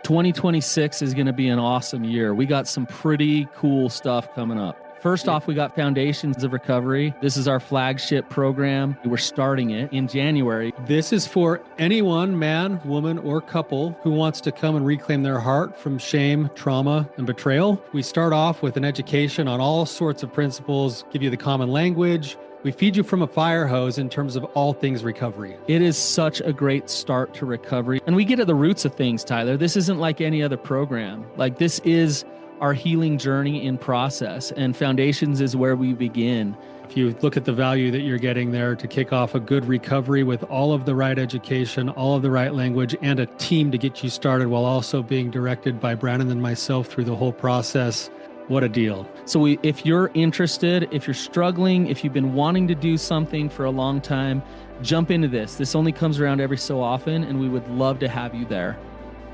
2026 is going to be an awesome year. We got some pretty cool stuff coming up. First off, we got Foundations of Recovery. This is our flagship program. We're starting it in January. This is for anyone, man, woman, or couple who wants to come and reclaim their heart from shame, trauma, and betrayal. We start off with an education on all sorts of principles, give you the common language. We feed you from a fire hose in terms of all things recovery. It is such a great start to recovery. And we get at the roots of things, Tyler. This isn't like any other program. Like, this is our healing journey in process, and Foundations is where we begin. If you look at the value that you're getting there to kick off a good recovery with all of the right education, all of the right language, and a team to get you started while also being directed by Brandon and myself through the whole process, what a deal. So if you're interested, if you're struggling, if you've been wanting to do something for a long time, jump into this. This only comes around every so often, and we would love to have you there.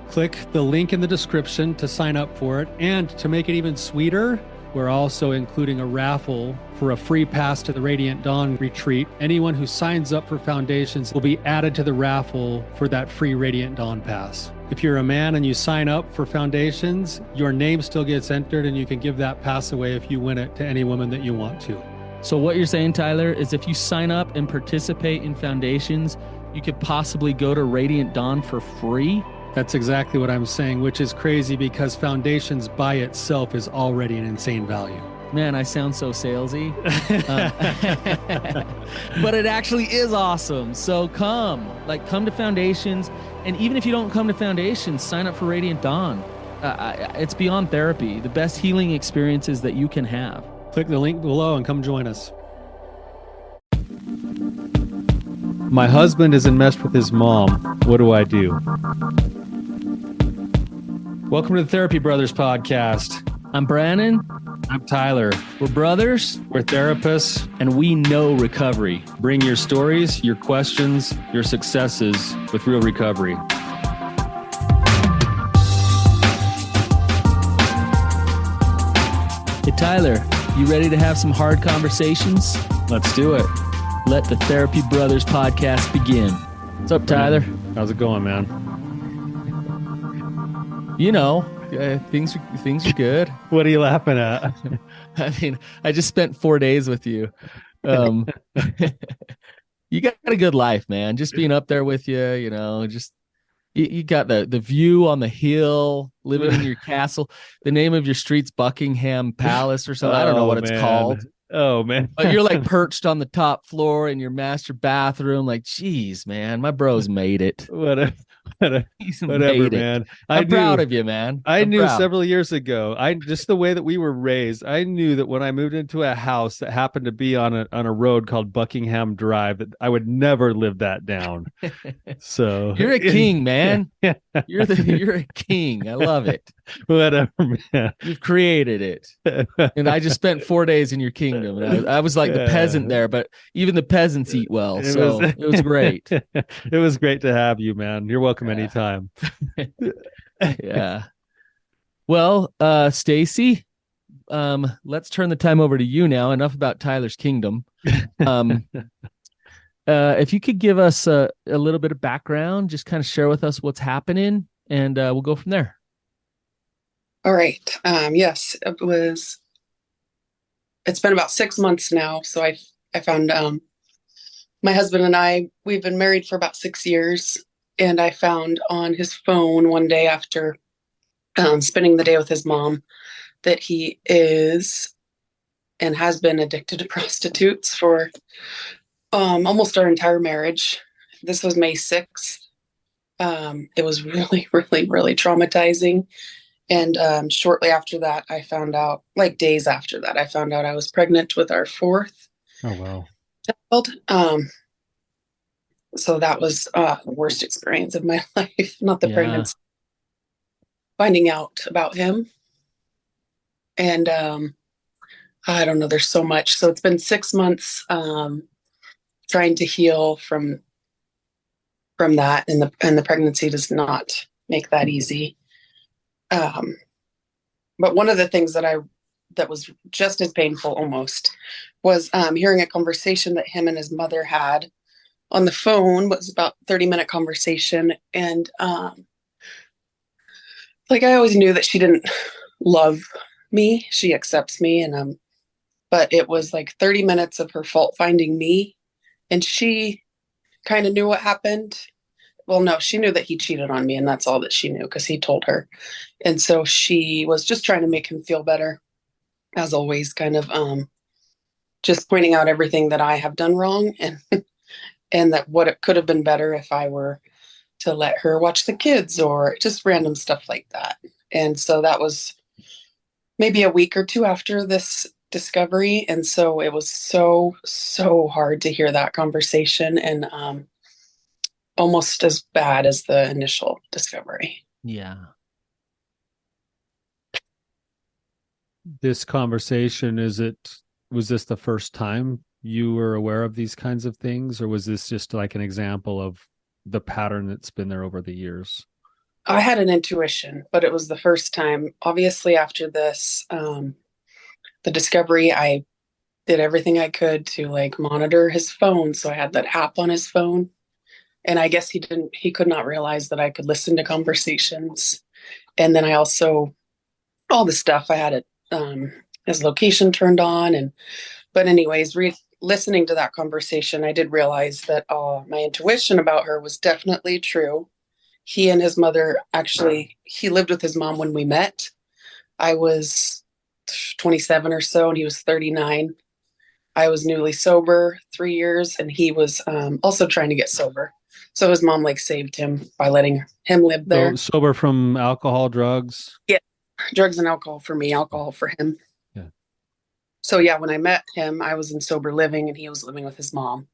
Click the link in the description to sign up for it. And to make it even sweeter, we're also including a raffle for a free pass to the Radiant Dawn retreat. Anyone who signs up for Foundations will be added to the raffle for that free Radiant Dawn pass. If you're a man and you sign up for Foundations, your name still gets entered, and you can give that pass away if you win it to any woman that you want to. So what you're saying, Tyler, is if you sign up and participate in Foundations, you could possibly go to Radiant Dawn for free? That's exactly what I'm saying, which is crazy because Foundations by itself is already an insane value. Man, I sound so salesy. But it actually is awesome. So come to Foundations. And even if you don't come to Foundations, sign up for Radiant Dawn. It's beyond therapy, the best healing experiences that you can have. Click the link below and come join us. My husband is enmeshed with his mom. What do I do? Welcome to the Therapy Brothers podcast. I'm Brandon. I'm Tyler. We're brothers. We're therapists. And we know recovery. Bring your stories, your questions, your successes with real recovery. Hey, Tyler, you ready to have some hard conversations? Let's do it. Let the Therapy Brothers podcast begin. What's up, Tyler? How's it going, man? You know, things are good. What are you laughing at? I mean, I just spent 4 days with you. You got a good life, man. Just being up there with you, you know, just you got the view on the hill, living in your castle. The name of your street's Buckingham Palace or something. I don't know what it's called. Oh, man. But you're like perched on the top floor in your master bathroom. Like, geez, man, my bro's made it. Whatever, man. I'm proud of you, man. I knew several years ago. Just the way that we were raised, I knew that when I moved into a house that happened to be on a road called Buckingham Drive, that I would never live that down. So you're a king, man. You're a king. I love it. Whatever, man. You've created it, and I just spent 4 days in your kingdom. And I was like the peasant there, but even the peasants eat well, so it was great. It was great to have you, man. You're welcome anytime. Yeah. Well, Stacie, let's turn the time over to you now. Enough about Tyler's kingdom. If you could give us a little bit of background, just kind of share with us what's happening, and we'll go from there. All right. Yes, it's been about 6 months now. So I found, my husband and we've been married for about 6 years, and I found on his phone one day after, spending the day with his mom, that he is and has been addicted to prostitutes for, almost our entire marriage. This was May 6th. It was really, really, really traumatizing. And shortly after that, I found out, like days after that, I found out I was pregnant with our fourth child. So that was the worst experience of my life, not the pregnancy. Finding out about him. And I don't know, there's so much. So it's been 6 months trying to heal from that. And the pregnancy does not make that easy. But one of the things that was just as painful almost was hearing a conversation that him and his mother had on the phone. Was about 30-minute conversation. And like I always knew that she didn't love me. She accepts me, and but it was like 30 minutes of her fault finding me, and she kind of knew what happened. Well, no, she knew that he cheated on me, and that's all that she knew because he told her. And so she was just trying to make him feel better, as always, kind of just pointing out everything that I have done wrong, and that what it could have been better if I were to let her watch the kids or just random stuff like that. And so that was maybe a week or two after this discovery. And so it was so hard to hear that conversation, and almost as bad as the initial discovery. Yeah. This conversation, was this the first time you were aware of these kinds of things, or was this just like an example of the pattern that's been there over the years? I had an intuition, but it was the first time. Obviously, after this, the discovery, I did everything I could to like monitor his phone. So I had that app on his phone. And I guess he could not realize that I could listen to conversations. And then I also, all the stuff, I had it, his location turned on. But anyways, listening to that conversation, I did realize that my intuition about her was definitely true. He and his mother, actually, he lived with his mom when we met. I was 27 or so, and he was 39. I was newly sober 3 years, and he was also trying to get sober. So his mom like saved him by letting him live there. So sober from alcohol, drugs? Yeah, drugs and alcohol for me, alcohol for him. Yeah. So yeah, when I met him, I was in sober living, and he was living with his mom.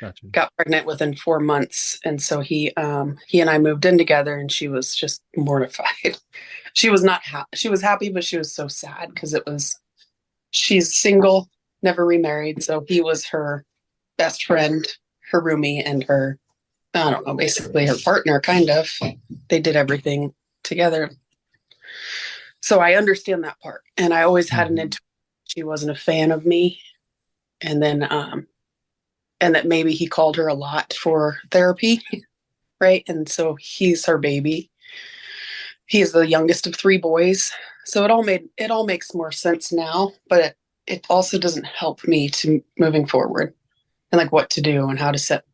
Gotcha. Got pregnant within 4 months, and so he and I moved in together, and she was just mortified. She was not she was happy, but she was so sad because she's single, never remarried, so he was her best friend, her roomie, and her, I don't know, basically her partner, kind of. They did everything together. So I understand that part, and I always had an intuition she wasn't a fan of me, and then and that maybe he called her a lot for therapy, right? And so he's her baby. He is the youngest of 3 boys. So it all makes more sense now, but it also doesn't help me to moving forward and like what to do and how to set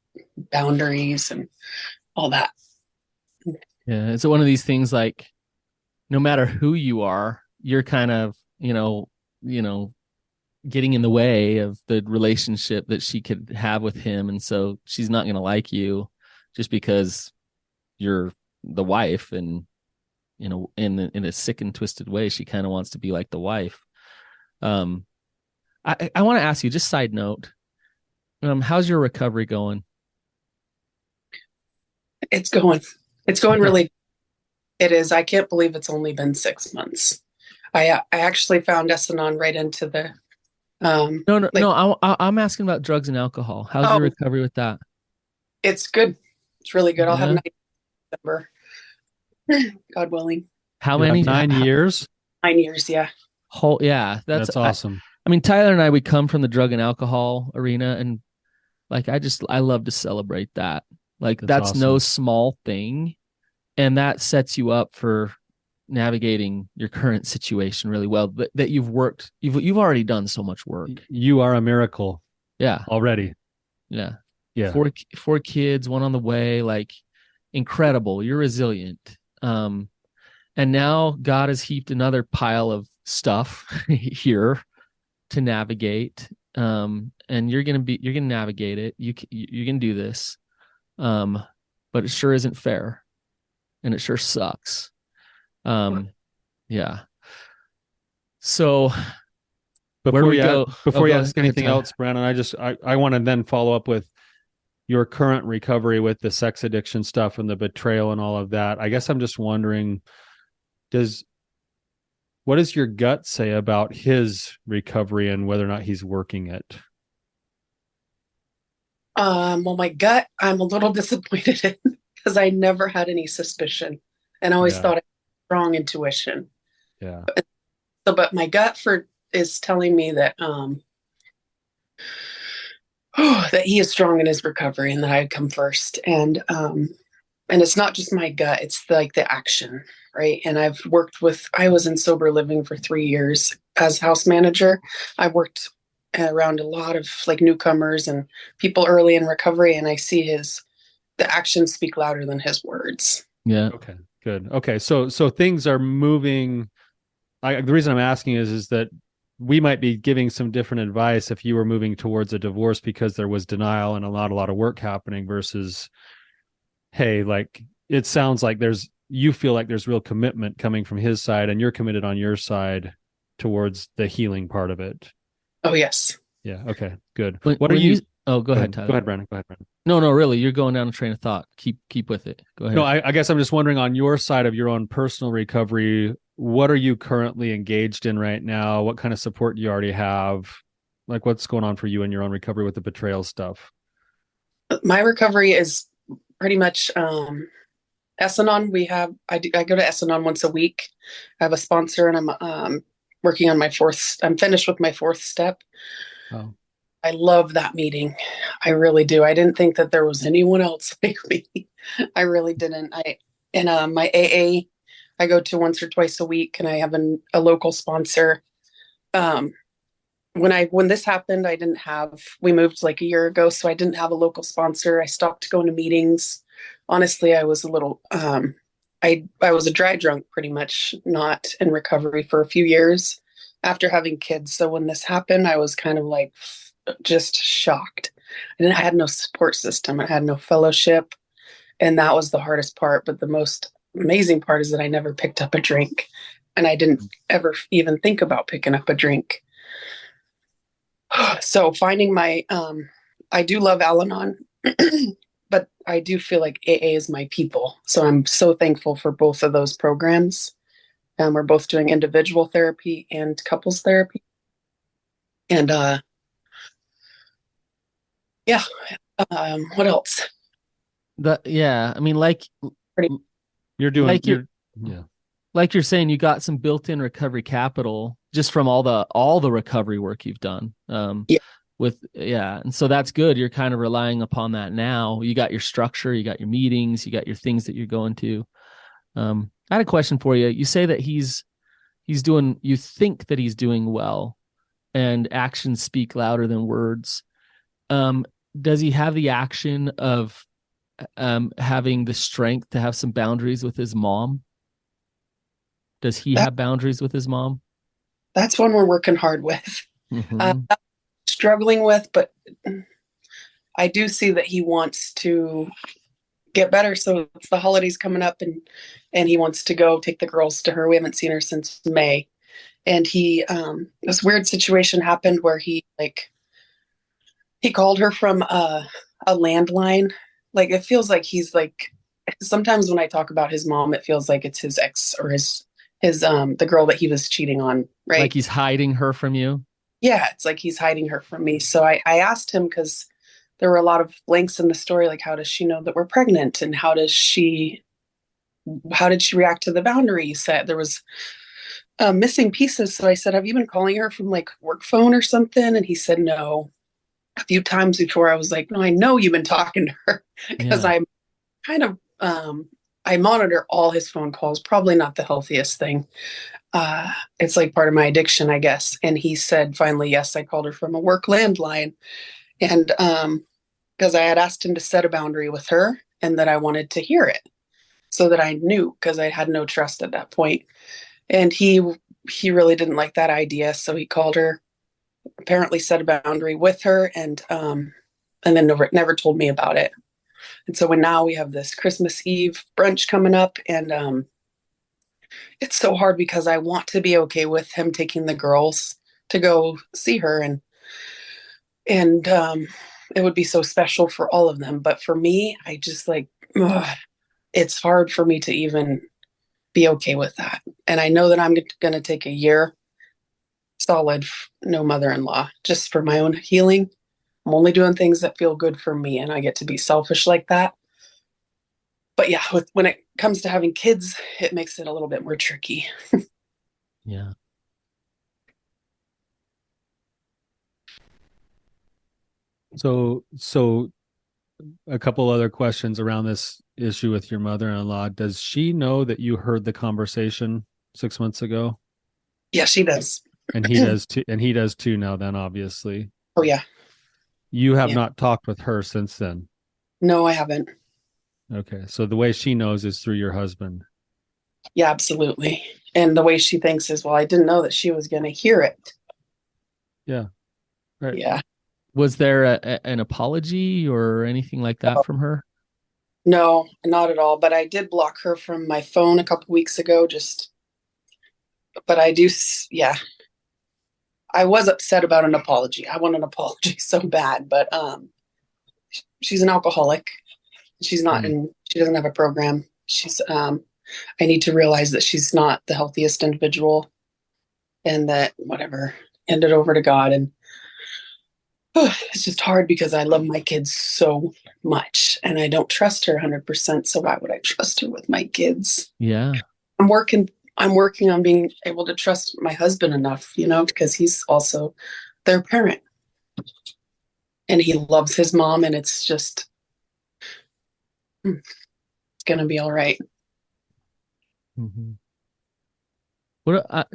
boundaries and all that. Yeah. It's one of these things like no matter who you are, you're kind of, getting in the way of the relationship that she could have with him. And so she's not going to like you just because you're the wife, and, in a sick and twisted way, she kind of wants to be like the wife. I want to ask you, just side note, how's your recovery going? It's going really, it is. I can't believe it's only been 6 months. I actually found Essanon right into the, no, I'm asking about drugs and alcohol. How's your recovery with that? It's good. It's really good. I'll have Yeah. 9 December, God willing. How many? 9 years? 9 years, yeah. Yeah, That's awesome. I mean, Tyler and I, we come from the drug and alcohol arena, and like I love to celebrate that. Like that's awesome. No small thing, and that sets you up for navigating your current situation really well. But that you've already done so much work. You are a miracle. Yeah. Already. Yeah. Yeah. 4 kids, 1 on the way, like incredible. You're resilient. And now God has heaped another pile of stuff here to navigate. And you're going to navigate it. You're going to do this. But it sure isn't fair, and it sure sucks. Yeah. So before you ask go anything ahead, else, Brandon, I want to then follow up with your current recovery with the sex addiction stuff and the betrayal and all of that. I guess I'm just wondering, what does your gut say about his recovery and whether or not he's working it? Well, my gut, I'm a little disappointed in because I never had any suspicion, and I always thought I had strong intuition. Yeah. But my gut is telling me that that he is strong in his recovery and that I'd come first. And it's not just my gut; it's like the action. right? And I was in sober living for 3 years as house manager. I worked around a lot of like newcomers and people early in recovery, and I see the actions speak louder than his words. Yeah. Okay, good. Okay, so things are moving. The reason I'm asking is that we might be giving some different advice if you were moving towards a divorce because there was denial and a lot of work happening versus, hey, like it sounds like you feel like there's real commitment coming from his side and you're committed on your side towards the healing part of it. Oh, yes. Yeah. Okay, good. When oh, go ahead, Go Tyler. ahead, Brandon. Go ahead, Brandon. No, really, you're going down a train of thought. Keep with it. Go ahead. No, I guess I'm just wondering on your side of your own personal recovery, what are you currently engaged in right now? What kind of support do you already have? Like what's going on for you in your own recovery with the betrayal stuff? My recovery is pretty much S-Anon. I go to S-Anon once a week. I have a sponsor, and I'm working on I'm finished with my fourth step. Oh. I love that meeting. I really do. I didn't think that there was anyone else like me. I really didn't. My AA, I go to once or twice a week, and I have a local sponsor. When this happened, we moved like a year ago, so I didn't have a local sponsor. I stopped going to meetings. Honestly, I was a little, I was a dry drunk, pretty much not in recovery for a few years after having kids. So when this happened, I was kind of like just shocked. I had no support system. I had no fellowship. And that was the hardest part. But the most amazing part is that I never picked up a drink, and I didn't ever even think about picking up a drink. So finding I do love Al-Anon, but I do feel like AA is my people. So I'm so thankful for both of those programs. We're both doing individual therapy and couples therapy. And yeah, what else? I mean, like You're doing like you're yeah. Like you're saying, you got some built-in recovery capital just from all the recovery work you've done. Yeah. And so that's good. You're kind of relying upon that now. You got your structure, you got your meetings, you got your things that you're going to. I had a question for you. You say that you think that he's doing well, and actions speak louder than words. Does he have the action of having the strength to have some boundaries with his mom? Does he have boundaries with his mom? That's one we're working hard with. Mm-hmm. Struggling with, but I do see that he wants to get better. So it's the holidays coming up, and he wants to go take the girls to her. We haven't seen her since May. And this weird situation happened where he called her from a landline. Like, it feels like sometimes when I talk about his mom, it feels like it's his ex or the girl that he was cheating on, right? Like he's hiding her from you? Yeah, it's like he's hiding her from me. So I asked him, because there were a lot of blanks in the story, like how does she know that we're pregnant, and how did she react to the boundary you set? There was missing pieces. So I said, have you been calling her from like work phone or something? And he said no. A few times before, I was like, no, I know you've been talking to her, because I'm kind of I monitor all his phone calls. Probably not the healthiest thing. It's like part of my addiction, I guess. And he said finally, yes, I called her from a work landline. And because I had asked him to set a boundary with her, and that I wanted to hear it so that I knew, because I had no trust at that point. And he really didn't like that idea. So he called her, apparently set a boundary with her, and then never told me about it. And so now we have this Christmas Eve brunch coming up, and it's so hard because I want to be okay with him taking the girls to go see her, and it would be so special for all of them. But for me, I just it's hard for me to even be okay with that. And I know that I'm going to take a year solid, no mother-in-law, just for my own healing. I'm only doing things that feel good for me, and I get to be selfish like that. But yeah, when it comes to having kids, it makes it a little bit more tricky. Yeah. So A couple other questions around this issue with your mother-in-law. Does she know that you heard the conversation 6 months ago? Yeah, she does. And he does too. And he does too now. Then obviously, Oh yeah. you have Yeah. not talked with her since then. No, I haven't. Okay, so the way she knows is through your husband. Yeah, absolutely. And the way she thinks is, well, I didn't know that she was going to hear it. Yeah. Right. Yeah. Was there an apology or anything like that from her? No, not at all. But I did block her from my phone a couple weeks ago. But I do, yeah. I was upset about an apology. I want an apology so bad, but she's an alcoholic. She's not Mm. she doesn't have a program. I need to realize that she's not the healthiest individual and that whatever, hand it over to God. And it's just hard because I love my kids so much and I don't trust her 100%. So why would I trust her with my kids? Yeah. I'm working on being able to trust my husband enough, because he's also their parent and he loves his mom and it's just, it's going to be all right. Mm-hmm.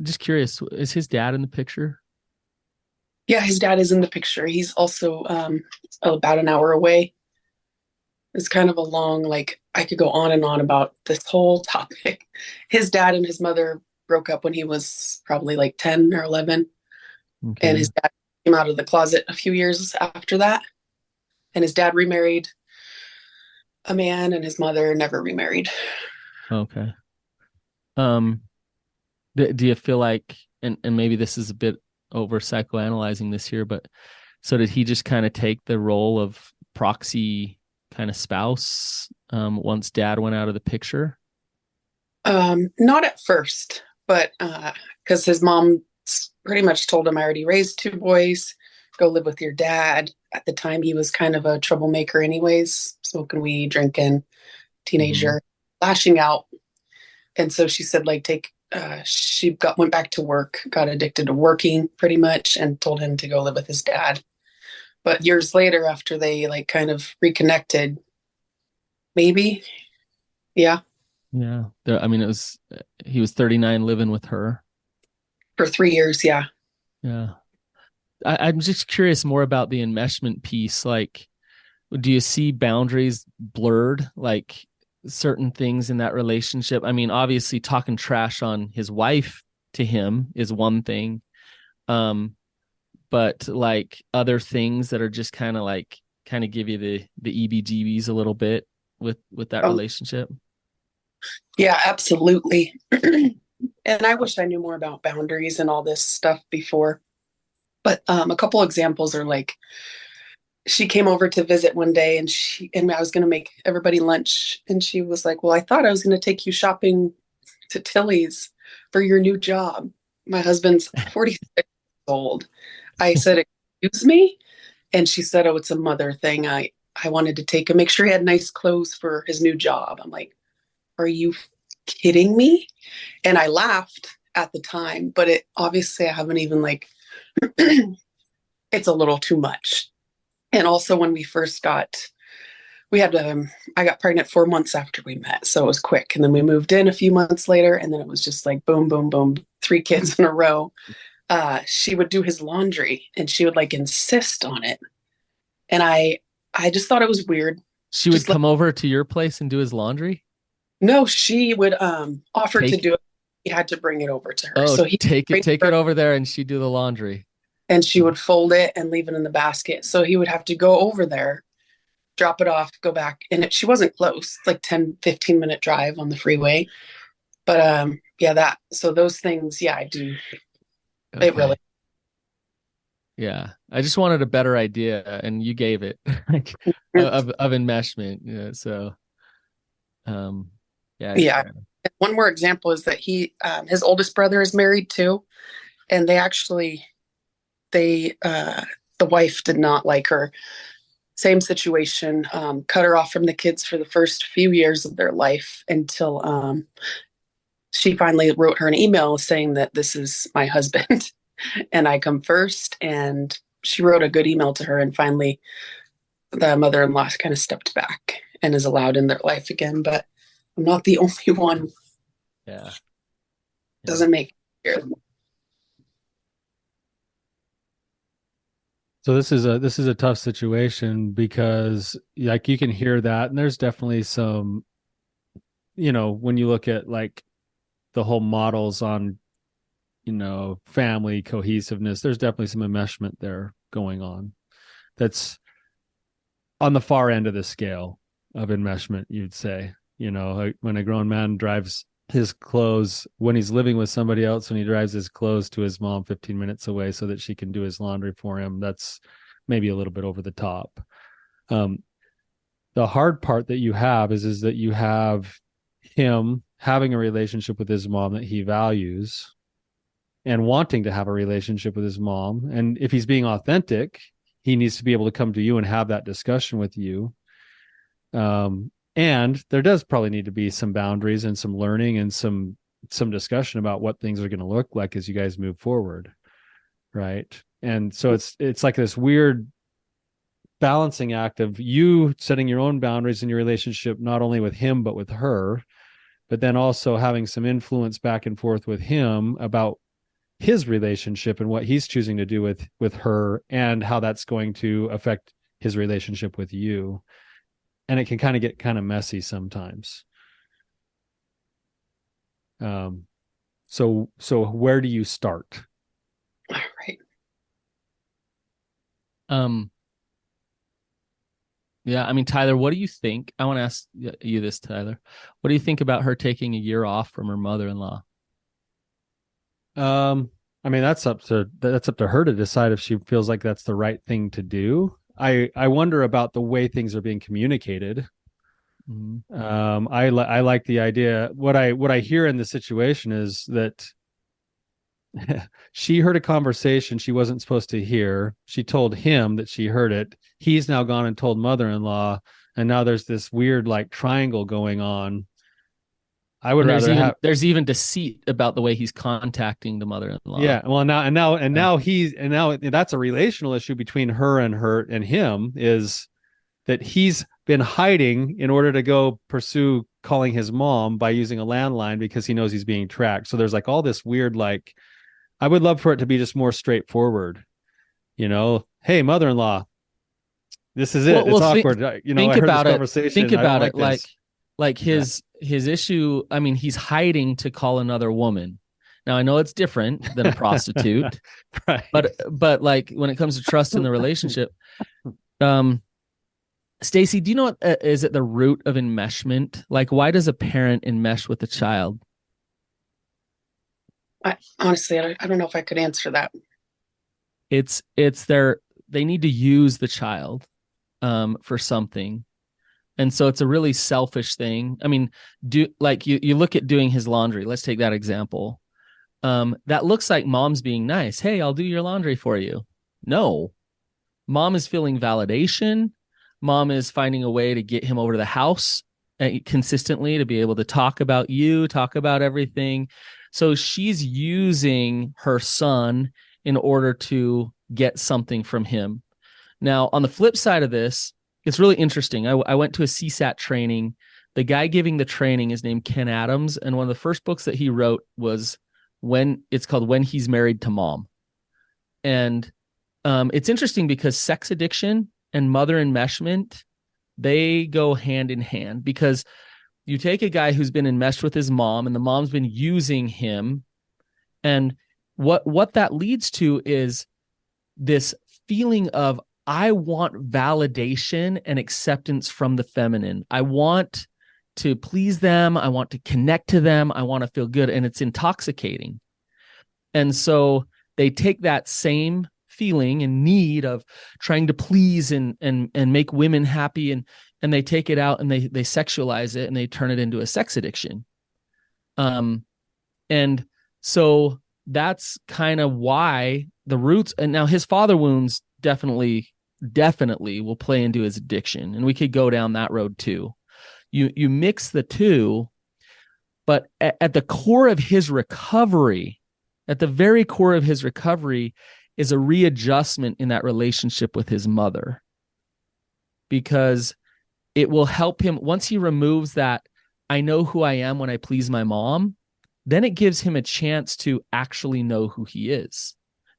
Just curious, is his dad in the picture? Yeah, his dad is in the picture. He's also about an hour away. It's kind of a long, like, I could go on and on about this whole topic. His dad and his mother broke up when he was probably like 10 or 11. Okay. And his dad came out of the closet a few years after that. And his dad remarried a man and his mother never remarried. Okay. Um, do you feel like, and maybe this is a bit over psychoanalyzing this here, but so did he just kind of take the role of proxy kind of spouse once dad went out of the picture? Not at first, but because his mom pretty much told him, I already raised 2 boys, go live with your dad. At the time, he was kind of a troublemaker anyways, smoking weed, drinking, teenager, lashing out. And so she said, like, went back to work, got addicted to working pretty much, and told him to go live with his dad. But years later, after they like kind of reconnected, maybe, yeah. Yeah. I mean, he was 39 living with her. For 3 years, yeah. Yeah. I'm just curious more about the enmeshment piece. Like, do you see boundaries blurred? Like certain things in that relationship? I mean, obviously talking trash on his wife to him is one thing. But like other things that are just kind of give you the EBGBs a little bit with that relationship. Yeah, absolutely. And I wish I knew more about boundaries and all this stuff before. But a couple examples are like, she came over to visit one day and I was going to make everybody lunch. And she was like, well, I thought I was going to take you shopping to Tilly's for your new job. My husband's 46 years old. I said, excuse me? And she said, oh, it's a mother thing. I wanted to take him, make sure he had nice clothes for his new job. I'm like, are you kidding me? And I laughed at the time, but obviously I haven't even like, it's a little too much. And also when we first I got pregnant 4 months after we met. So it was quick. And then we moved in a few months later. And then it was just like, boom, boom, boom, 3 kids in a row. She would do his laundry and she would like insist on it. And I just thought it was weird. She would come over to your place and do his laundry? No, she would offer to do it. He had to bring it over to her. Oh, so he take it over there and she'd do the laundry. And she would fold it and leave it in the basket. So he would have to go over there, drop it off, go back. And she wasn't close. It's like 10, 15-minute drive on the freeway. But so those things, yeah, I do. Okay. It really. Yeah. I just wanted a better idea and you gave it of enmeshment. Yeah. So, yeah. Yeah. One more example is that his oldest brother is married too. And the wife did not like her. Same situation, cut her off from the kids for the first few years of their life until she finally wrote her an email saying that this is my husband and I come first. And she wrote a good email to her and finally the mother-in-law kind of stepped back and is allowed in their life again, but I'm not the only one. Yeah. Doesn't make it. So this is a tough situation because like you can hear that, and there's definitely some, when you look at like the whole models on, family cohesiveness, there's definitely some enmeshment there going on. That's on the far end of the scale of enmeshment, you'd say. Like when a grown man drives his clothes when he's living with somebody else, when he drives his clothes to his mom 15 minutes away so that she can do his laundry for him, that's maybe a little bit over the top. The hard part that you have is that you have him having a relationship with his mom that he values and wanting to have a relationship with his mom. And if he's being authentic, he needs to be able to come to you and have that discussion with you. And there does probably need to be some boundaries and some learning and some discussion about what things are going to look like as you guys move forward. Right. And so it's like this weird balancing act of you setting your own boundaries in your relationship, not only with him, but with her, but then also having some influence back and forth with him about his relationship and what he's choosing to do with her and how that's going to affect his relationship with you. And it can kind of get kind of messy sometimes. So where do you start? All right. Yeah, I mean, Tyler, what do you think? I want to ask you this, Tyler. What do you think about her taking a year off from her mother-in-law? I mean, that's up to her to decide if she feels like that's the right thing to do. I wonder about the way things are being communicated. Mm-hmm. I like the idea. What I hear in the situation is that she heard a conversation she wasn't supposed to hear. She told him that she heard it. He's now gone and told mother-in-law, and now there's this weird like triangle going on. I would rather there's even deceit about the way he's contacting the mother-in-law. Yeah. Well, now that's a relational issue between her and him, is that he's been hiding in order to go pursue calling his mom by using a landline because he knows he's being tracked. So there's like all this weird, like, I would love for it to be just more straightforward. Hey, mother-in-law, this is it. It's awkward. I heard this conversation. Think about it. Like his issue. I mean, he's hiding to call another woman. Now I know it's different than a prostitute, right? But like when it comes to trust in the relationship, Stacie, do you know what is at the root of enmeshment? Like, why does a parent enmesh with a child? Honestly, I don't know if I could answer that. It's they need to use the child for something. And so it's a really selfish thing. I mean, you look at doing his laundry. Let's take that example. That looks like mom's being nice. Hey, I'll do your laundry for you. No, mom is feeling validation. Mom is finding a way to get him over to the house consistently to be able to talk about you, talk about everything. So she's using her son in order to get something from him. Now, on the flip side of this, it's really interesting. I went to a CSAT training. The guy giving the training is named Ken Adams, and one of the first books that he wrote was it's called When He's Married to Mom. And it's interesting because sex addiction and mother enmeshment, they go hand in hand, because you take a guy who's been enmeshed with his mom and the mom's been using him, and what that leads to is this feeling of, I want validation and acceptance from the feminine. I want to please them. I want to connect to them. I want to feel good. And it's intoxicating. And so they take that same feeling and need of trying to please and make women happy, and they take it out and they sexualize it and they turn it into a sex addiction. And so that's kind of why the roots, and now his father wounds definitely will play into his addiction, and we could go down that road too. You mix the two, but at the core of his recovery, at the very core of his recovery, is a readjustment in that relationship with his mother. because it will help him once he removes that, I know who I am when I please my mom, then it gives him a chance to actually know who he is.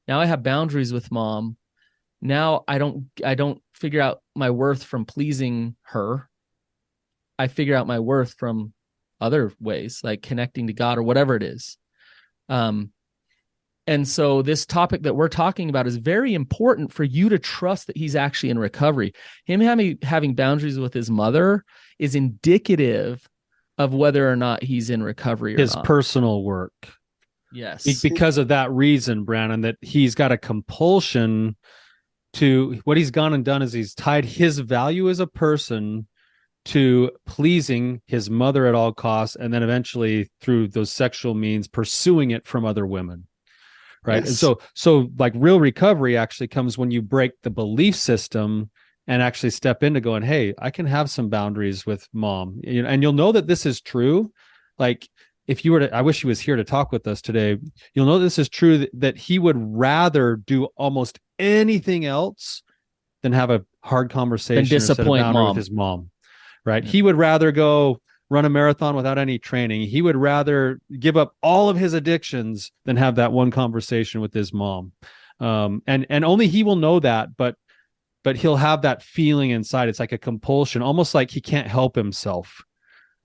Now I have boundaries with mom. Now I don't figure out my worth from pleasing her. I figure out my worth from other ways, like connecting to God or whatever it is. And so this topic that we're talking about is very important for you to trust that he's actually in recovery. Him having boundaries with his mother is indicative of whether or not he's in recovery or His not. personal work. Yes. Because of that reason, Brandon, that he's got a compulsion to, what he's gone and done is he's tied his value as a person to pleasing his mother at all costs, and then eventually through those sexual means pursuing it from other women. Right. Yes. And so like real recovery actually comes when you break the belief system and actually step into going, hey, I can have some boundaries with mom. And you'll know that this is true. Like if you were to, I wish he was here to talk with us today. You'll know this is true, that he would rather do almost anything else than have a hard conversation or set a boundary with his mom. Right. Yeah. He would rather go run a marathon without any training. He would rather give up all of his addictions than have that one conversation with his mom. And only he will know that, but he'll have that feeling inside. It's like a compulsion, almost like he can't help himself.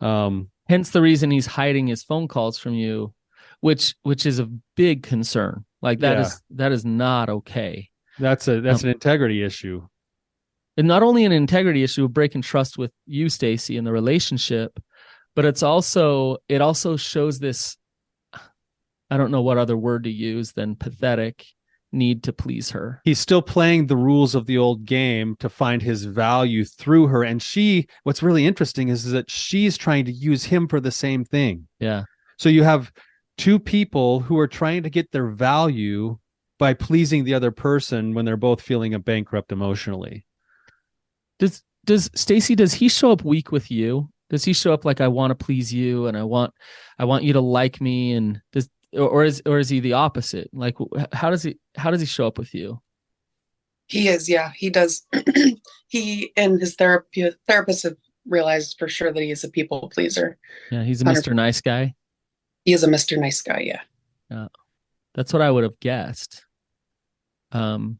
Hence the reason he's hiding his phone calls from you, which is a big concern. Like that is not okay. That's an integrity issue. And not only an integrity issue of breaking trust with you, Stacie, in the relationship, but it also shows this, I don't know what other word to use than pathetic need to please her. He's still playing the rules of the old game to find his value through her. And what's really interesting is that she's trying to use him for the same thing. Yeah. So you have two people who are trying to get their value by pleasing the other person when they're both feeling a bankrupt emotionally. Does Stacie, does he show up weak with you? Does he show up like, I want to please you and I want you to like me, and is he the opposite? Like how does he show up with you? He is, yeah, he does. He and his therapist have realized for sure that he is a people pleaser. Yeah, he's a Mr. Nice Guy. He is a Mr. Nice Guy, yeah. Yeah. That's what I would have guessed. Go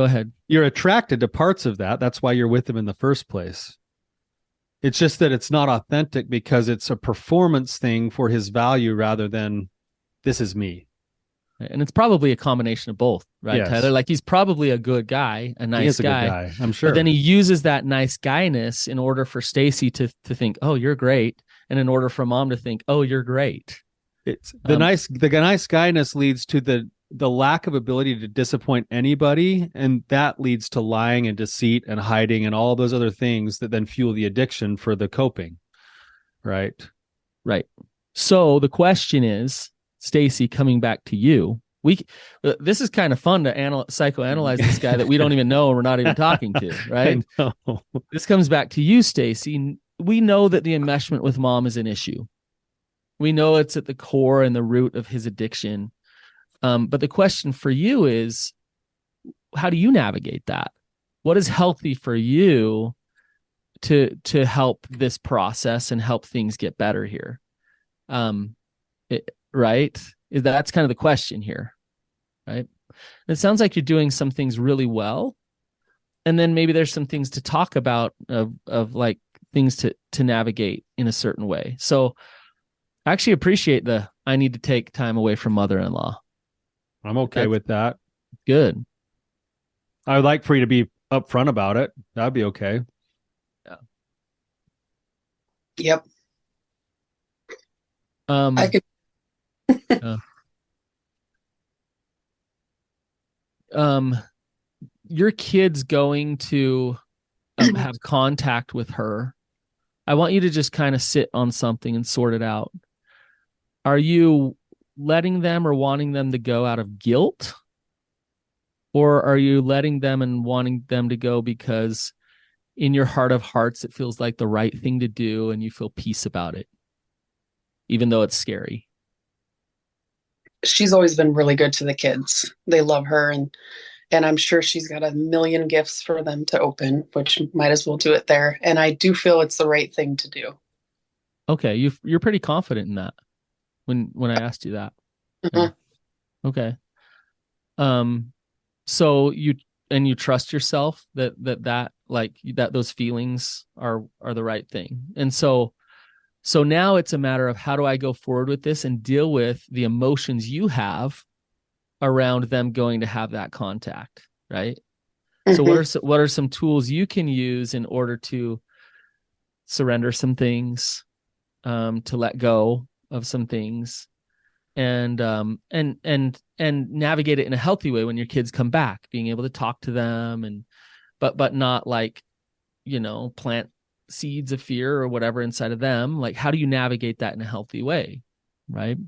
ahead. You're attracted to parts of that. That's why you're with him in the first place. It's just that it's not authentic because it's a performance thing for his value rather than this is me. And it's probably a combination of both, right, yes. Tyler? Like he's probably a good guy, a nice guy. Good guy, I'm sure. But then he uses that nice guyness in order for Stacie to think, oh, you're great. And in order for mom to think, oh, you're great. It's the nice guyness leads to the lack of ability to disappoint anybody, and that leads to lying and deceit and hiding and all those other things that then fuel the addiction for the coping. Right. So the question is, Stacie, coming back to you, this is kind of fun to psychoanalyze this guy that we don't even know and we're not even talking to, right? I know. This comes back to you, Stacie. We know that the enmeshment with mom is an issue. We know it's at the core and the root of his addiction. But the question for you is, how do you navigate that? What is healthy for you to help this process and help things get better here? Right? That's kind of the question here, right? It sounds like you're doing some things really well, and then maybe there's some things to talk about of like things to navigate in a certain way. So I actually appreciate I need to take time away from mother-in-law. I'm okay with that. Good. I would like for you to be upfront about it. That'd be okay. Yeah. Yep. I could. Your kid's going to have contact with her. I want you to just kind of sit on something and sort it out. Are you letting them or wanting them to go out of guilt? Or are you letting them and wanting them to go because in your heart of hearts, it feels like the right thing to do and you feel peace about it, even though it's scary? She's always been really good to the kids. They love her, and And I'm sure she's got a million gifts for them to open, which might as well do it there. And I do feel it's the right thing to do. Okay, you're pretty confident in that when I asked you that. Yeah. Mhm. Okay. Um, so you trust yourself that like that those feelings are the right thing. And so now it's a matter of how do I go forward with this and deal with the emotions you have around them going to have that contact, right? So Mhm. what are some tools you can use in order to surrender some things, to let go of some things, and navigate it in a healthy way when your kids come back, being able to talk to them and but not like, plant seeds of fear or whatever inside of them. Like, how do you navigate that in a healthy way, right?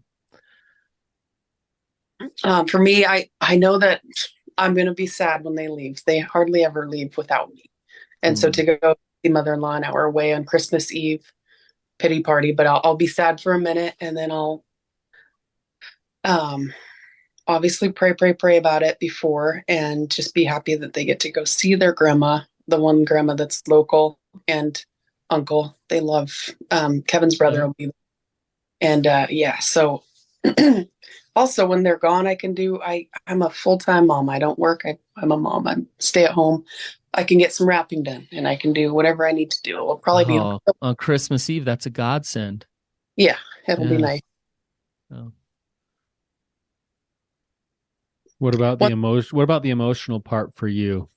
For me, I know that I'm going to be sad when they leave. They hardly ever leave without me. And so Mm. to go see mother-in-law an hour away on Christmas Eve, pity party, but I'll be sad for a minute and then I'll um, obviously pray about it before and just be happy that they get to go see their grandma, the one grandma that's local, and uncle. They love Kevin's brother Okay. will be there. And yeah, so also when they're gone, I'm a full-time mom. I don't work. I'm a mom. I stay at home. I can get some wrapping done and I can do whatever I need to do. It will probably be, Oh, on Christmas Eve, that's a godsend. yeah, it'll be Yeah. nice. Oh. What about the What, emotion? What about the emotional part for you?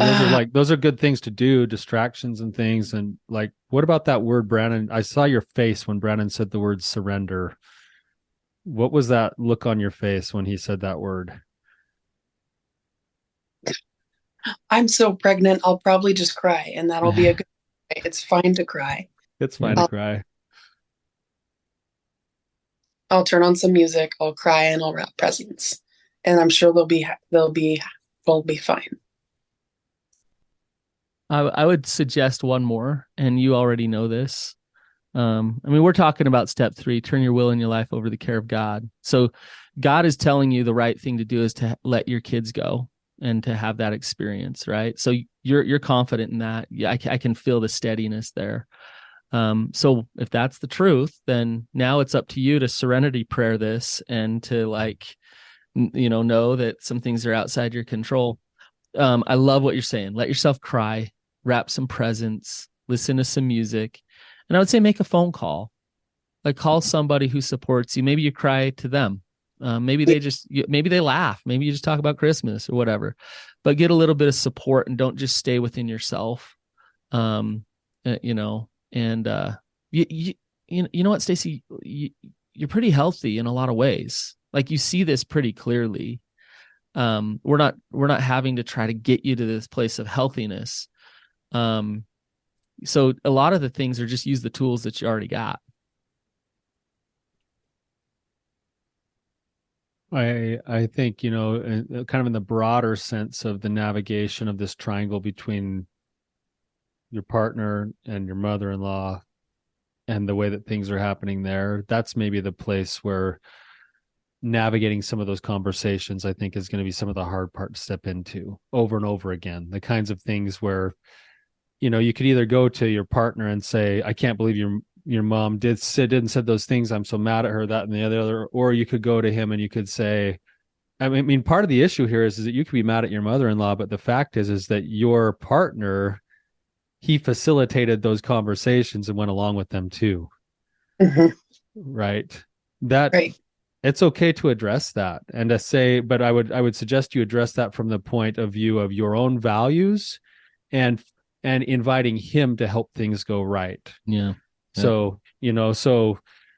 uh, Those are good things to do, distractions and things. And like, what about that word, Brandon? I saw your face when Brandon said the word surrender. What was that look on your face when he said that word? I'm so pregnant. I'll probably just cry and that'll be a good, it's fine to cry. It's fine Yeah. to I'll, cry. I'll turn on some music. I'll cry and I'll wrap presents and I'm sure we'll be fine. I would suggest one more, and you already know this. I mean, we're talking about step 3, turn your will and your life over to the care of God. So God is telling you the right thing to do is to let your kids go and to have that experience, right? So you're confident in that. Yeah, I can feel the steadiness there. So if that's the truth, then now it's up to you to serenity prayer this and to like, know that some things are outside your control. I love what you're saying. Let yourself cry, wrap some presents, listen to some music. And I would say make a phone call. Like call somebody who supports you. Maybe you cry to them. Maybe they laugh. Maybe you just talk about Christmas or whatever. But get a little bit of support and don't just stay within yourself. Um, and you know what, Stacie, you're pretty healthy in a lot of ways. Like you see this pretty clearly. We're not having to try to get you to this place of healthiness. So a lot of the things are just use the tools that you already got. I think, kind of in the broader sense of the navigation of this triangle between your partner and your mother-in-law and the way that things are happening there, that's maybe the place where navigating some of those conversations, I think, is going to be some of the hard part to step into over and over again. The kinds of things where, you could either go to your partner and say, I can't believe your mom didn't said those things. I'm so mad at her, that and the other. Or you could go to him and you could say, I mean, part of the issue here is that you could be mad at your mother-in-law, but the fact is that your partner, he facilitated those conversations and went along with them too. Mhm. Right. That Right. it's okay to address that and to say, but I would suggest you address that from the point of view of your own values and inviting him to help things go right. Yeah. So,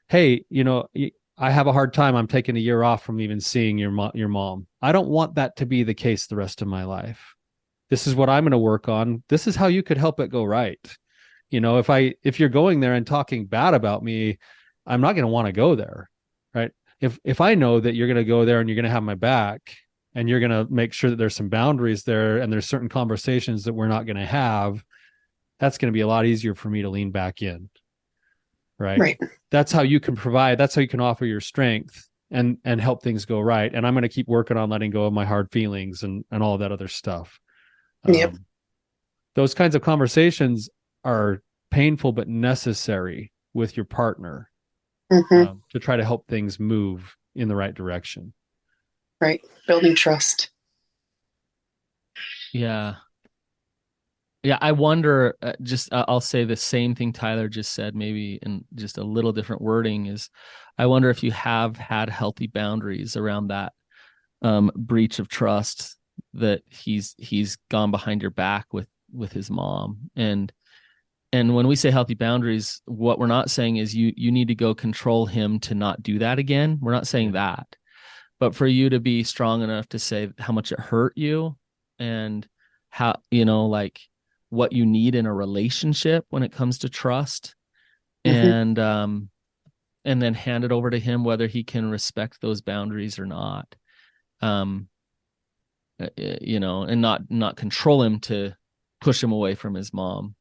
hey, I have a hard time. I'm taking a year off from even seeing your mom. I don't want that to be the case the rest of my life. This is what I'm going to work on. This is how you could help it go right. If you're going there and talking bad about me, I'm not going to want to go there. Right. If I know that you're going to go there and you're going to have my back and you're going to make sure that there's some boundaries there and there's certain conversations that we're not going to have, that's going to be a lot easier for me to lean back in. Right. Right. That's how you can provide, that's how you can offer your strength and help things go right. And I'm going to keep working on letting go of my hard feelings and all of that other stuff. Yep. Those kinds of conversations are painful but necessary with your partner to try to help things move in the right direction. Right. Building trust. Yeah. Yeah. I wonder, I'll say the same thing Tyler just said, maybe in just a little different wording, is I wonder if you have had healthy boundaries around that breach of trust, that he's gone behind your back with his mom. And when we say healthy boundaries, what we're not saying is you need to go control him to not do that again. We're not saying that. But for you to be strong enough to say how much it hurt you, and how, like what you need in a relationship when it comes to trust, and then hand it over to him, whether he can respect those boundaries or not. And not control him to push him away from his mom,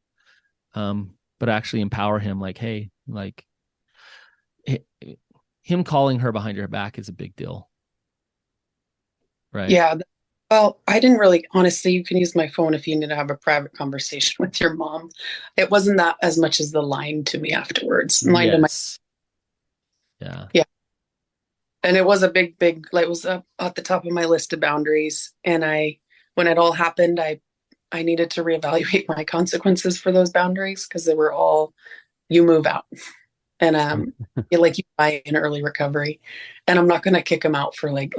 but actually empower him. Like, hey, like him calling her behind your back is a big deal. Right. Yeah. Well, I didn't really, honestly, you can use my phone if you need to have a private conversation with your mom. It wasn't that as much as the lying to me afterwards. Lying to my. Yeah. Yeah. And it was a big, like, it was up at the top of my list of boundaries. And when it all happened, I needed to reevaluate my consequences for those boundaries, because they were all, you move out. And you buy in early recovery, and I'm not going to kick him out for like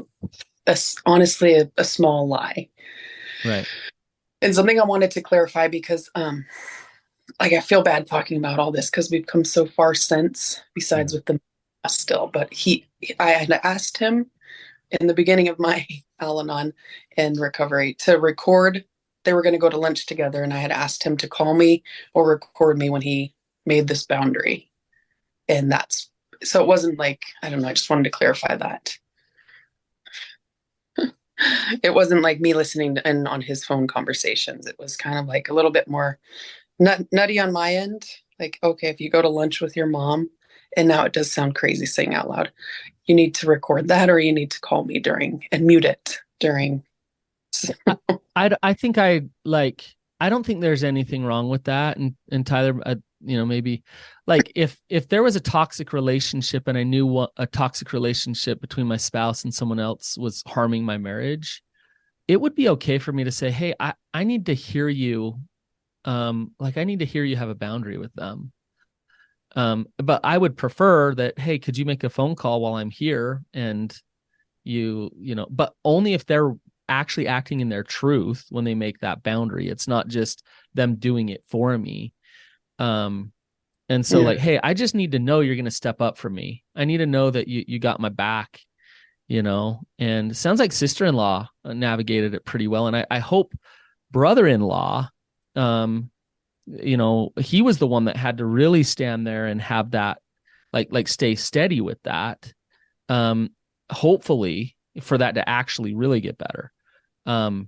honestly a small lie. Right. And something I wanted to clarify, because I feel bad talking about all this because we've come so far since, besides with the still, but I had asked him in the beginning of my Al-Anon and recovery to record. They were going to go to lunch together, and I had asked him to call me or record me when he made this boundary. And so it wasn't like, I don't know, I just wanted to clarify that. It wasn't like me listening in on his phone conversations. It was kind of like a little bit more nutty on my end. Like, okay, if you go to lunch with your mom, and now it does sound crazy saying out loud, you need to record that, or you need to call me during and mute it during. I think I don't think there's anything wrong with that. And Tyler, maybe like if there was a toxic relationship and I knew what a toxic relationship between my spouse and someone else was harming my marriage, it would be okay for me to say, hey, I need to hear you. I need to hear you have a boundary with them. But I would prefer that, hey, could you make a phone call while I'm here? And but only if they're actually acting in their truth when they make that boundary. It's not just them doing it for me. And so like, hey, I just need to know you're going to step up for me. I need to know that you got my back, and it sounds like sister-in-law navigated it pretty well. And I hope brother-in-law, he was the one that had to really stand there and have that, like stay steady with that. Hopefully for that to actually really get better. So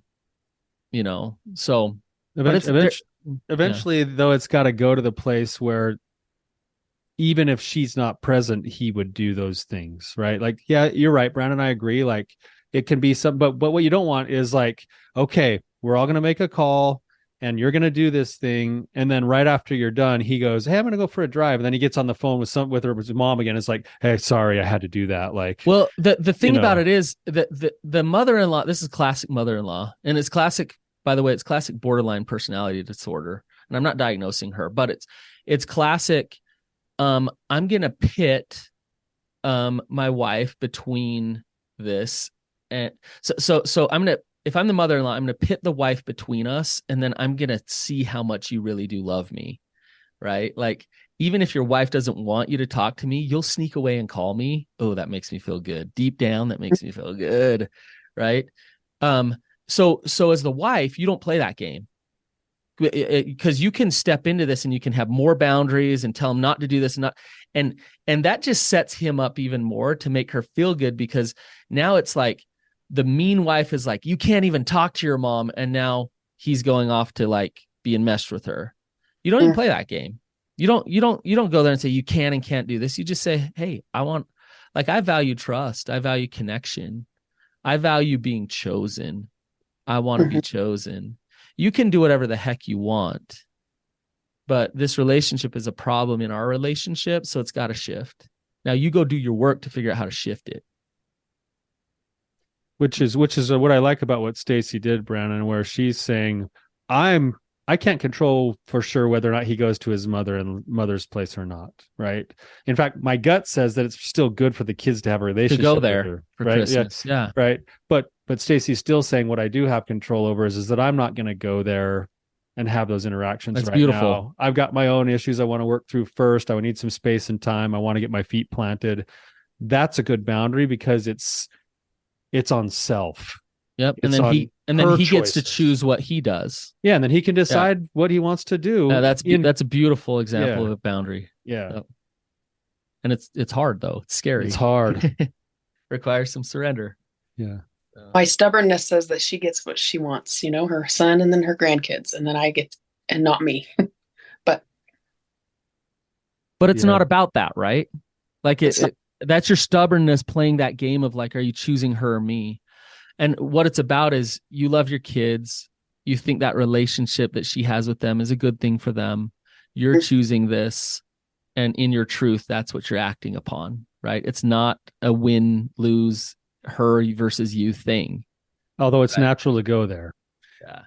eventually though, it's got to go to the place where even if she's not present, he would do those things, right? Like, yeah, you're right, Brandon. I agree. Like, it can be but what you don't want is like, okay, we're all going to make a call and you're going to do this thing. And then right after you're done, he goes, hey, I'm going to go for a drive. And then he gets on the phone with his mom again. It's like, hey, sorry, I had to do that. Like, well, the thing about it is that the mother-in-law, this is classic mother-in-law, and it's classic, by the way, it's classic borderline personality disorder. And I'm not diagnosing her, but it's classic. I'm going to pit my wife between this. And so if I'm the mother-in-law, I'm going to pit the wife between us. And then I'm going to see how much you really do love me. Right. Like, even if your wife doesn't want you to talk to me, you'll sneak away and call me. Oh, that makes me feel good. Deep down, that makes me feel good. Right. So as the wife, you don't play that game, because you can step into this and you can have more boundaries and tell him not to do this and that just sets him up even more to make her feel good, because now it's like the mean wife is like, you can't even talk to your mom, and now he's going off to like be enmeshed with her. You don't even play that game. You don't go there and say you can and can't do this. You just say, hey, I want, Like, I value trust. I value connection. I value being chosen. I want to be chosen. You can do whatever the heck you want, but this relationship is a problem in our relationship, so it's got to shift. Now you go do your work to figure out how to shift it. Which is what I like about what Stacie did, Brandon, where she's saying, I can't control for sure whether or not he goes to his mother's place or not, right? In fact, my gut says that it's still good for the kids to have a relationship To go with there her, for right? Christmas. Yeah. Right. But Stacie's still saying what I do have control over is that I'm not going to go there and have those interactions. That's right beautiful. now. I've got my own issues I want to work through first. I would need some space and time. I want to get my feet planted. That's a good boundary because it's on self. Yep. It's and then he gets to choose what he does. Yeah, and then he can decide what he wants to do. That's a beautiful example of a boundary. Yeah. Yep. And it's hard though. It's scary. It's hard. Requires some surrender. Yeah. My stubbornness says that she gets what she wants, her son and then her grandkids, and then I get, and not me. But it's not about that, right? Like that's your stubbornness playing that game of like, are you choosing her or me? And what it's about is you love your kids. You think that relationship that she has with them is a good thing for them. You're choosing this. And in your truth, that's what you're acting upon, right? It's not a win, lose, her versus you thing. Although it's natural to go there. Yeah.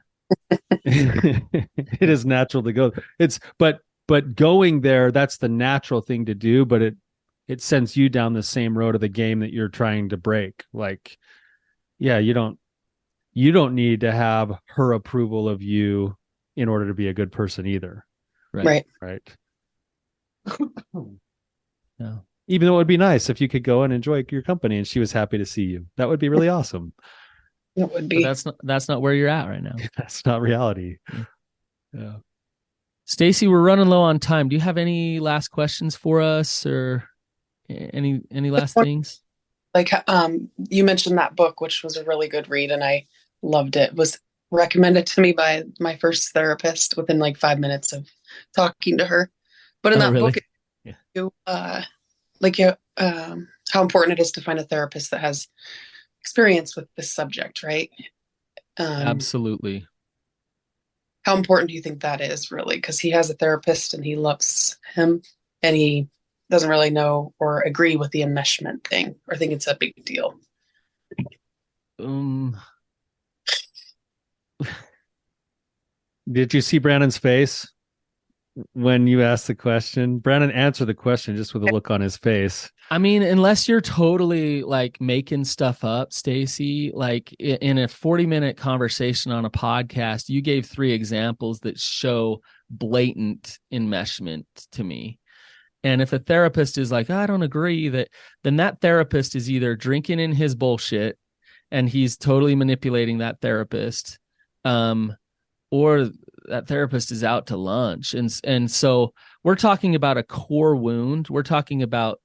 It is natural to go. But going there, that's the natural thing to do, but it sends you down the same road of the game that you're trying to break. Like, yeah, you don't need to have her approval of you in order to be a good person either. Right. Yeah. Even though it would be nice if you could go and enjoy your company and she was happy to see you. That would be really awesome. It would be. But that's not where you're at right now. That's not reality. Yeah. Stacie, we're running low on time. Do you have any last questions for us or any last things? Like, you mentioned that book, which was a really good read, and I loved it. It was recommended to me by my first therapist within like 5 minutes of talking to her. But in that book, how important it is to find a therapist that has experience with this subject, right? Absolutely. How important do you think that is, really? Because he has a therapist and he loves him, and he doesn't really know or agree with the enmeshment thing or think it's a big deal. Did you see Brandon's face when you asked the question? Brandon answered the question just with a look on his face. I mean, unless you're totally like making stuff up, Stacie, like in a 40-minute conversation on a podcast, you gave 3 examples that show blatant enmeshment to me. And if a therapist is like, I don't agree, then that therapist is either drinking in his bullshit and he's totally manipulating that therapist, or that therapist is out to lunch. And so we're talking about a core wound. We're talking about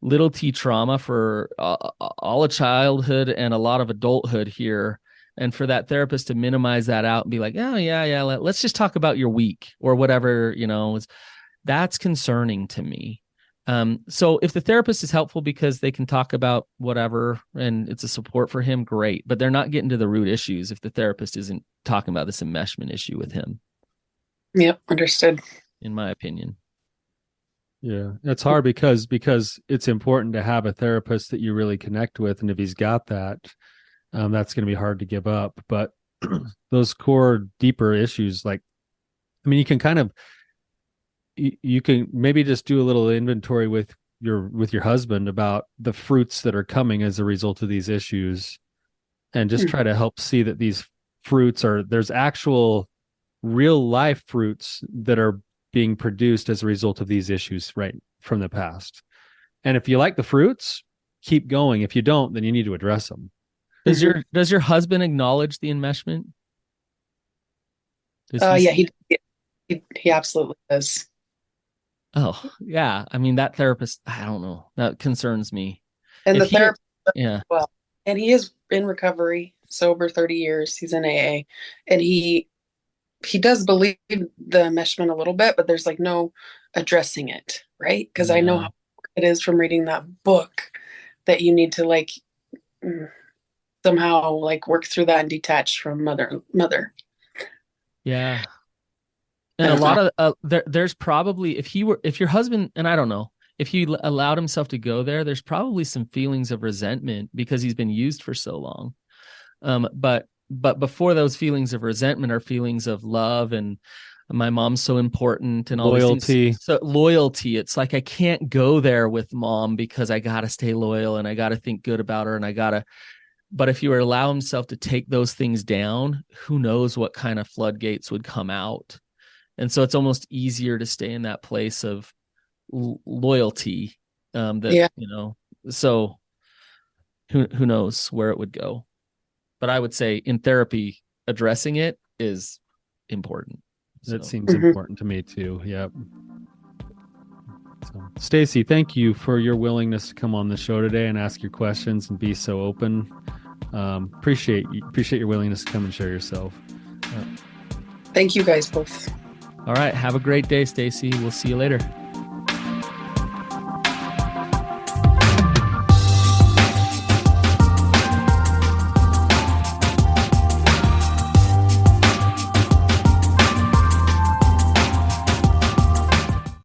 little t trauma for all of childhood and a lot of adulthood here. And for that therapist to minimize that out and be like, oh, yeah, let's just talk about your week or whatever, that's concerning to me. So if the therapist is helpful because they can talk about whatever and it's a support for him, great. But they're not getting to the root issues if the therapist isn't talking about this enmeshment issue with him. Yep, understood. In my opinion. Yeah, it's hard because it's important to have a therapist that you really connect with. And if he's got that, that's going to be hard to give up. But those core, deeper issues, like, I mean, you can maybe just do a little inventory with your husband about the fruits that are coming as a result of these issues, and just try to help see that these fruits there's actual real life fruits that are being produced as a result of these issues right from the past. And if you like the fruits, keep going. If you don't, then you need to address them. Does your husband acknowledge the enmeshment? Yeah, he absolutely does. Oh, yeah. I mean, that therapist, I don't know. That concerns me. And the therapist, yeah. Well, and he is in recovery, sober 30 years. He's in AA, and he does believe the enmeshment a little bit, but there's like no addressing it, right? Because I know how it is from reading that book. that you need to like somehow like work through that and detach from mother. Yeah. I And a don't lot know. of there's probably, if your husband, and I don't know, if he allowed himself to go there, there's probably some feelings of resentment because he's been used for so long. But before those feelings of resentment are feelings of love and my mom's so important and all these things. Loyalty. So loyalty, it's like I can't go there with mom because I gotta stay loyal and I gotta think good about her and I gotta. But if you were allow himself to take those things down, who knows what kind of floodgates would come out. And so it's almost easier to stay in that place of loyalty. That Yeah. So who knows where it would go. But I would say in therapy, addressing it is important. That So. seems important to me too. Yep. So, Stacie, thank you for your willingness to come on the show today and ask your questions and be so open. Appreciate your willingness to come and share yourself. Thank you guys both. All right. Have a great day, Stacie. We'll see you later.